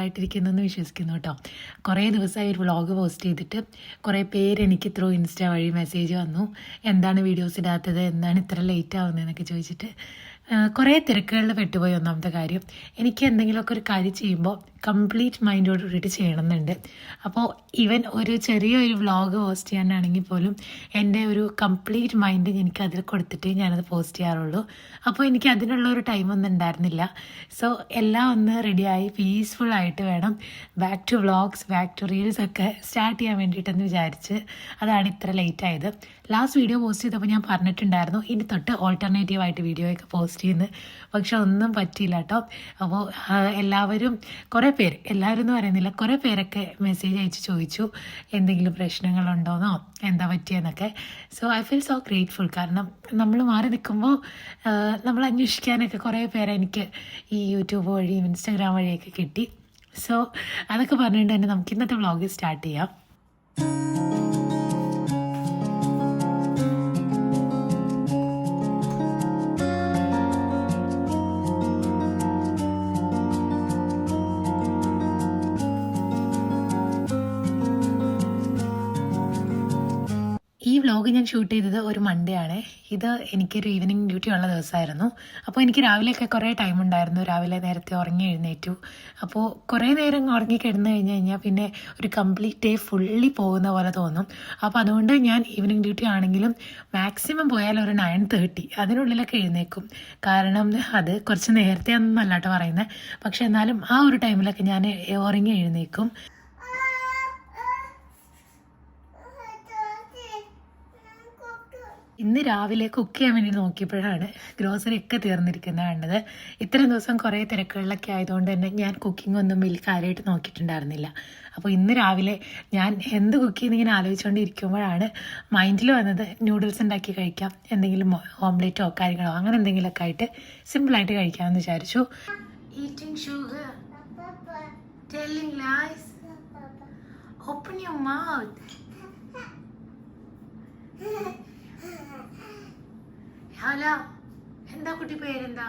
സുഖമായിട്ടിരിക്കുന്നു എന്ന് വിശ്വസിക്കുന്നു കേട്ടോ. കുറേ ദിവസമായി ഒരു വ്ളോഗ് പോസ്റ്റ് ചെയ്തിട്ട് കുറേ പേര് എനിക്ക് ത്രൂ ഇൻസ്റ്റ വഴി മെസ്സേജ് വന്നു, എന്താണ് വീഡിയോസ് ഇടാത്തത്, എന്താണ് ഇത്ര ലേറ്റ് ആവുന്നതെന്നൊക്കെ ചോദിച്ചിട്ട്. കുറേ തിരക്കുകളിൽ പെട്ടുപോയി. ഒന്നാമത്തെ കാര്യം, എനിക്ക് എന്തെങ്കിലുമൊക്കെ ഒരു കാര്യം ചെയ്യുമ്പോൾ കംപ്ലീറ്റ് മൈൻഡോട് കൂടിയിട്ട് ചെയ്യണമെന്നുണ്ട്. അപ്പോൾ ഈവൻ ഒരു ചെറിയൊരു വ്ളോഗ് പോസ്റ്റ് ചെയ്യാനാണെങ്കിൽ പോലും എൻ്റെ ഒരു കംപ്ലീറ്റ് മൈൻഡ് എനിക്ക് അതിൽ കൊടുത്തിട്ടേ ഞാനത് പോസ്റ്റ് ചെയ്യാറുള്ളൂ. അപ്പോൾ എനിക്ക് അതിനുള്ള ഒരു ടൈമൊന്നും ഉണ്ടായിരുന്നില്ല. സോ എല്ലാം ഒന്ന് റെഡിയായി പീസ്ഫുള്ളായിട്ട് വേണം back to vlogs, back to reels ഒക്കെ സ്റ്റാർട്ട് ചെയ്യാൻ വേണ്ടിയിട്ടെന്ന് വിചാരിച്ച് അതാണ് ഇത്ര ലേറ്റ് ആയത്. ലാസ്റ്റ് വീഡിയോ പോസ്റ്റ് ചെയ്തപ്പോൾ ഞാൻ പറഞ്ഞിട്ടുണ്ടായിരുന്നു ഇനി തൊട്ട് ഓൾട്ടർനേറ്റീവായിട്ട് വീഡിയോ ഒക്കെ പോസ്റ്റ് ചെയ്യുന്നത്. പക്ഷെ ഒന്നും പറ്റിയില്ല കേട്ടോ. അപ്പോൾ എല്ലാവരും എല്ലാവരും എന്ന് പറയുന്നില്ല, കുറേ പേരൊക്കെ മെസ്സേജ് അയച്ച് ചോദിച്ചു എന്തെങ്കിലും പ്രശ്നങ്ങളുണ്ടോയെന്നോ എന്താ പറ്റിയെന്നൊക്കെ. So I feel so grateful. കാരണം നമ്മൾ മാറി നിൽക്കുമ്പോൾ നമ്മൾ അന്വേഷിക്കാനൊക്കെ കുറേ പേരെ എനിക്ക് ഈ യൂട്യൂബ് വഴിയും ഇൻസ്റ്റാഗ്രാം വഴിയൊക്കെ കിട്ടി. സോ അതൊക്കെ പറഞ്ഞുകൊണ്ട് തന്നെ നമുക്ക് ഇന്നത്തെ വ്ളോഗ് സ്റ്റാർട്ട് ചെയ്യാം. ഈ വ്ളോഗ് ഞാൻ ഷൂട്ട് ചെയ്തത് ഒരു മൺഡേ ആണ്. ഇത് എനിക്കൊരു ഈവനിങ് ഡ്യൂട്ടി ഉള്ള ദിവസമായിരുന്നു. അപ്പോൾ എനിക്ക് രാവിലെയൊക്കെ കുറേ ടൈം ഉണ്ടായിരുന്നു. രാവിലെ നേരത്തെ ഉറങ്ങി എഴുന്നേറ്റു. അപ്പോൾ കുറേ നേരം ഉറങ്ങി കിടന്നു കഴിഞ്ഞാൽ പിന്നെ ഒരു കംപ്ലീറ്റ് ഡേ ഫുള്ളി പോകുന്ന പോലെ തോന്നും. അപ്പോൾ അതുകൊണ്ട് ഞാൻ ഈവനിങ് ഡ്യൂട്ടി ആണെങ്കിലും മാക്സിമം പോയാൽ ഒരു 9:30 അതിനുള്ളിലൊക്കെ എഴുന്നേക്കും. കാരണം അത് കുറച്ച് നേരത്തെ ഒന്നും അല്ലാട്ടോ പറയുന്നത്, പക്ഷെ എന്നാലും ആ ഒരു ടൈമിലൊക്കെ ഞാൻ ഉറങ്ങി എഴുന്നേക്കും. ഇന്ന് രാവിലെ കുക്ക് ചെയ്യാൻ വേണ്ടി നോക്കിയപ്പോഴാണ് ഗ്രോസറി ഒക്കെ തീർന്നിരിക്കുന്നത് കണ്ടത്. ഇത്രയും ദിവസം കുറേ തിരക്കുകളിലൊക്കെ ആയതുകൊണ്ട് തന്നെ ഞാൻ കുക്കിംഗ് ഒന്നും വലിയ കാര്യമായിട്ട് നോക്കിയിട്ടുണ്ടായിരുന്നില്ല. അപ്പോൾ ഇന്ന് രാവിലെ ഞാൻ എന്ത് കുക്ക് ചെയ്യുന്നിങ്ങനെ ആലോചിച്ചുകൊണ്ടിരിക്കുമ്പോഴാണ് മൈൻഡിൽ വന്നത് നൂഡിൽസ് ഉണ്ടാക്കി കഴിക്കാം, എന്തെങ്കിലും ഓംലെറ്റോ കാര്യങ്ങളോ അങ്ങനെ എന്തെങ്കിലുമൊക്കെ ആയിട്ട് സിമ്പിളായിട്ട് കഴിക്കാമെന്ന് വിചാരിച്ചു. Eating sugar, telling lies, open your mouth. Hello, എന്താ കുട്ടി പേരെന്താ?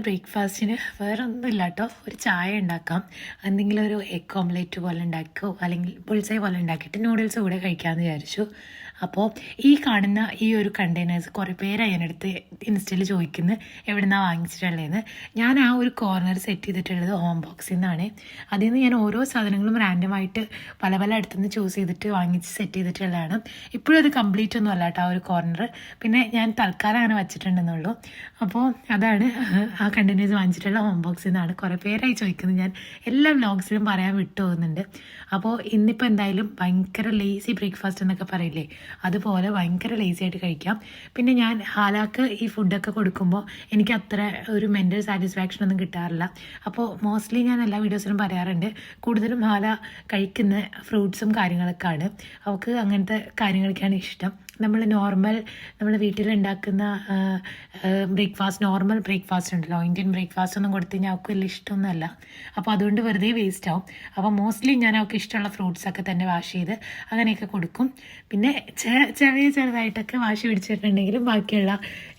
ബ്രേക്ക്ഫാസ്റ്റിന് വേറെ ഒന്നുമില്ല കേട്ടോ, ഒരു ചായ ഉണ്ടാക്കാം, എന്തെങ്കിലും ഒരു എഗ് ഓംലെറ്റ് പോലെ ഉണ്ടാക്കിയോ അല്ലെങ്കിൽ ബുൾസൈ പോലെ ഉണ്ടാക്കിയിട്ട് നൂഡിൽസ് കൂടെ കഴിക്കാമെന്ന് വിചാരിച്ചു. അപ്പോൾ ഈ കാണുന്ന ഈ ഒരു കണ്ടെയ്നേഴ്സ് കുറേ പേരായി അതിനടുത്ത് ഇൻസ്റ്റയിൽ ചോദിക്കുന്നത് എവിടെ നിന്നാണ് വാങ്ങിച്ചിട്ടുള്ളതെന്ന്. ഞാൻ ആ ഒരു കോർണർ സെറ്റ് ചെയ്തിട്ടുള്ളത് ഹോം ബോക്സിൽ നിന്നാണ്. അതിൽ നിന്ന് ഞാൻ ഓരോ സാധനങ്ങളും റാൻഡമായിട്ട് പല പല അടുത്തുനിന്ന് ചൂസ് ചെയ്തിട്ട് വാങ്ങിച്ച് സെറ്റ് ചെയ്തിട്ടുള്ളതാണ്. ഇപ്പോഴും അത് കംപ്ലീറ്റ് ഒന്നും അല്ല കേട്ടോ ആ ഒരു കോർണർ, പിന്നെ ഞാൻ തൽക്കാലം അങ്ങനെ വച്ചിട്ടുണ്ടെന്നുള്ളൂ. അപ്പോൾ അതാണ് ആ കണ്ടെയ്നേഴ്സ് വാങ്ങിച്ചിട്ടുള്ള ഹോം ബോക്സിൽ നിന്നാണ്. കുറേ പേരായി ചോദിക്കുന്നത്, ഞാൻ എല്ലാ വ്ളോഗ്സിലും പറയാൻ വിട്ടു പോകുന്നുണ്ട്. അപ്പോൾ ഇന്നിപ്പോൾ എന്തായാലും ഭയങ്കര ലേസി ബ്രേക്ക്ഫാസ്റ്റ് എന്നൊക്കെ പറയില്ലേ, അതുപോലെ ഭയങ്കര ലേസി ആയിട്ട് കഴിക്കാം. പിന്നെ ഞാൻ ഹാലാക്ക് ഈ ഫുഡൊക്കെ കൊടുക്കുമ്പോൾ എനിക്ക് അത്ര ഒരു മെൻ്റൽ സാറ്റിസ്ഫാക്ഷൻ ഒന്നും കിട്ടാറില്ല. അപ്പോൾ മോസ്റ്റ്ലി ഞാൻ എല്ലാ വീഡിയോസിലും പറയാറുണ്ട് കൂടുതലും ഹാല കഴിക്കുന്ന ഫ്രൂട്ട്സും കാര്യങ്ങളൊക്കെയാണ്. അവൾക്ക് അങ്ങനത്തെ കാര്യങ്ങളൊക്കെയാണ് ഇഷ്ടം. നമ്മൾ വീട്ടിലുണ്ടാക്കുന്ന നോർമൽ ബ്രേക്ക്ഫാസ്റ്റ് ഉണ്ടല്ലോ, ഇന്ത്യൻ ബ്രേക്ക്ഫാസ്റ്റ് ഒന്നും കൊടുത്തു കഴിഞ്ഞാൽ അവൾക്ക് വലിയ ഇഷ്ടമൊന്നുമല്ല. അപ്പോൾ അതുകൊണ്ട് വെറുതെ വേസ്റ്റ് ആവും. അപ്പോൾ മോസ്റ്റ്ലി ഞാൻ അവൾക്ക് ഇഷ്ടമുള്ള ഫ്രൂട്ട്സൊക്കെ തന്നെ വാഷ് ചെയ്ത് അങ്ങനെയൊക്കെ കൊടുക്കും. പിന്നെ ചെറുതായിട്ടൊക്കെ വാശി പിടിച്ചിട്ടുണ്ടെങ്കിലും ബാക്കിയുള്ള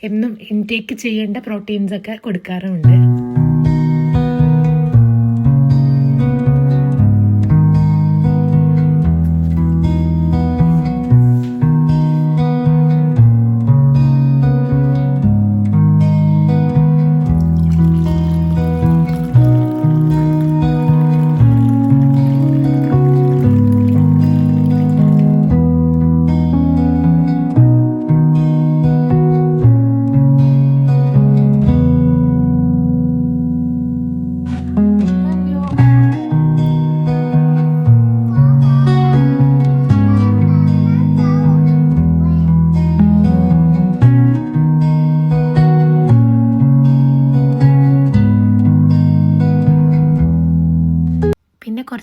എന്നും ഇൻടേക്ക് ചെയ്യേണ്ട പ്രോട്ടീൻസൊക്കെ കൊടുക്കാറുമുണ്ട്.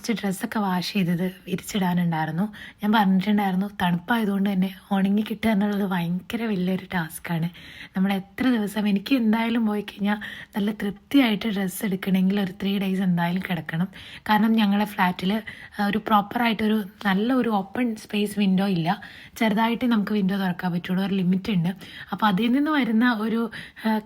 കുറച്ച് ഡ്രസ്സൊക്കെ വാഷ് ചെയ്തത് വിരിച്ചിടാനുണ്ടായിരുന്നു. ഞാൻ പറഞ്ഞിട്ടുണ്ടായിരുന്നു തണുപ്പായതുകൊണ്ട് തന്നെ ഉണങ്ങി കിട്ടുക എന്നുള്ളത് ഭയങ്കര വലിയൊരു ടാസ്ക്കാണ്. നമ്മൾ എത്ര ദിവസം എനിക്ക് എന്തായാലും പോയി കഴിഞ്ഞാൽ നല്ല തൃപ്തിയായിട്ട് ഡ്രസ്സ് എടുക്കണമെങ്കിൽ ഒരു 3 ഡേയ്സ് എന്തായാലും കിടക്കണം. കാരണം ഞങ്ങളുടെ ഫ്ലാറ്റിൽ ഒരു പ്രോപ്പറായിട്ടൊരു നല്ലൊരു ഓപ്പൺ സ്പേസ് വിൻഡോ ഇല്ല. ചെറുതായിട്ട് നമുക്ക് വിൻഡോ തുറക്കാൻ പറ്റുള്ളൂ, ഒരു ലിമിറ്റ് ഉണ്ട്. അപ്പോൾ അതിൽ നിന്ന് വരുന്ന ഒരു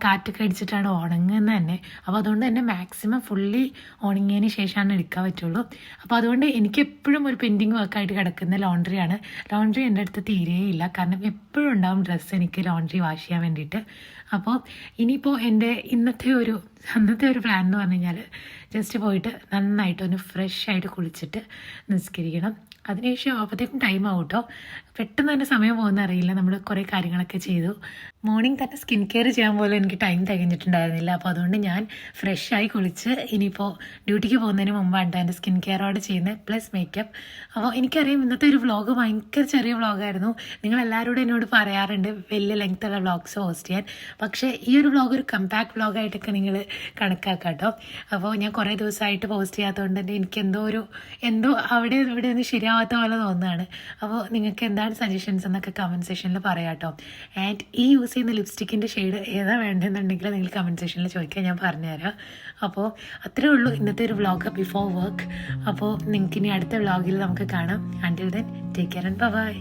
കാറ്റൊക്കെ അടിച്ചിട്ടാണ് ഉണങ്ങുന്നത് തന്നെ. അപ്പോൾ അതുകൊണ്ട് തന്നെ മാക്സിമം ഫുള്ളി ഉണങ്ങിയതിന് ശേഷമാണ് എടുക്കാൻ പറ്റുള്ളൂ. അപ്പോൾ അതുകൊണ്ട് എനിക്ക് എപ്പോഴും ഒരു പെൻഡിങ് വർക്കായിട്ട് കിടക്കുന്ന ലോണ്ട്രിയാണ്. ലോണ്ട്രി എൻ്റെ അടുത്ത് തീരെയില്ല, കാരണം എപ്പോഴും ഉണ്ടാവും ഡ്രസ്സ് എനിക്ക് ലോണ്ട്രി വാഷ് ചെയ്യാൻ വേണ്ടിയിട്ട്. അപ്പോൾ ഇനിയിപ്പോൾ എൻ്റെ അന്നത്തെ ഒരു പ്ലാൻ എന്ന് പറഞ്ഞു കഴിഞ്ഞാൽ ജസ്റ്റ് പോയിട്ട് നന്നായിട്ടൊന്ന് ഫ്രഷ് ആയിട്ട് കുളിച്ചിട്ട് നിസ്കരിക്കണം. അതിനുശേഷം അപ്പോഴത്തേക്കും ടൈം ആവും കേട്ടോ. പെട്ടെന്ന് തന്നെ സമയം പോകുന്ന അറിയില്ല. നമ്മൾ കുറേ കാര്യങ്ങളൊക്കെ ചെയ്തു. മോർണിംഗ് തന്നെ സ്കിൻ കെയർ ചെയ്യാൻ പോലും എനിക്ക് ടൈം തികഞ്ഞിട്ടുണ്ടായിരുന്നില്ല. അപ്പോൾ അതുകൊണ്ട് ഞാൻ ഫ്രഷായി കുളിച്ച് ഇനിയിപ്പോൾ ഡ്യൂട്ടിക്ക് പോകുന്നതിന് മുമ്പാണ് എൻ്റെ സ്കിൻ കെയറോടെ ചെയ്യുന്നത്, പ്ലസ് മേക്കപ്പ്. അപ്പോൾ എനിക്കറിയാം ഇന്നത്തെ ഒരു വ്ളോഗ് ഭയങ്കര ചെറിയ വ്ളോഗായിരുന്നു. നിങ്ങളെല്ലാവരോടും എന്നോട് പറയാറുണ്ട് വലിയ ലെങ്ത്തുള്ള വ്ളോഗ്സ് പോസ്റ്റ് ചെയ്യാൻ. പക്ഷേ ഈ ഒരു വ്ളോഗ് ഒരു കമ്പാക്ട് വ്ളോഗായിട്ടൊക്കെ നിങ്ങൾ കണക്കാക്കാം കേട്ടോ. അപ്പോൾ ഞാൻ കുറേ ദിവസമായിട്ട് പോസ്റ്റ് ചെയ്യാത്തതുകൊണ്ട് തന്നെ എനിക്ക് എന്തോ അവിടെ ഇവിടെ ഒന്നും ശരിയാവാത്ത പോലെ തോന്നുകയാണ്. അപ്പോൾ നിങ്ങൾക്ക് എന്താണ് സജഷൻസ് എന്നൊക്കെ കമൻറ്റ് സെക്ഷനിൽ പറയാം കേട്ടോ. ആൻഡ് ഈ യൂസ് ചെയ്യുന്ന ലിപ്സ്റ്റിക്കിൻ്റെ ഷെയ്ഡ് ഏതാ വേണ്ടതെന്നുണ്ടെങ്കിൽ നിങ്ങൾ കമൻറ്റ് സെക്ഷനിൽ ചോദിക്കാൻ, ഞാൻ പറഞ്ഞുതരാം. അപ്പോൾ അത്രേ ഉള്ളൂ ഇന്നത്തെ ഒരു വ്ളോഗ് ബിഫോർ വർക്ക്. അപ്പോൾ നിങ്ങൾക്ക് ഇനി അടുത്ത വ്ളോഗിൽ നമുക്ക് കാണാം. Until then take care and by.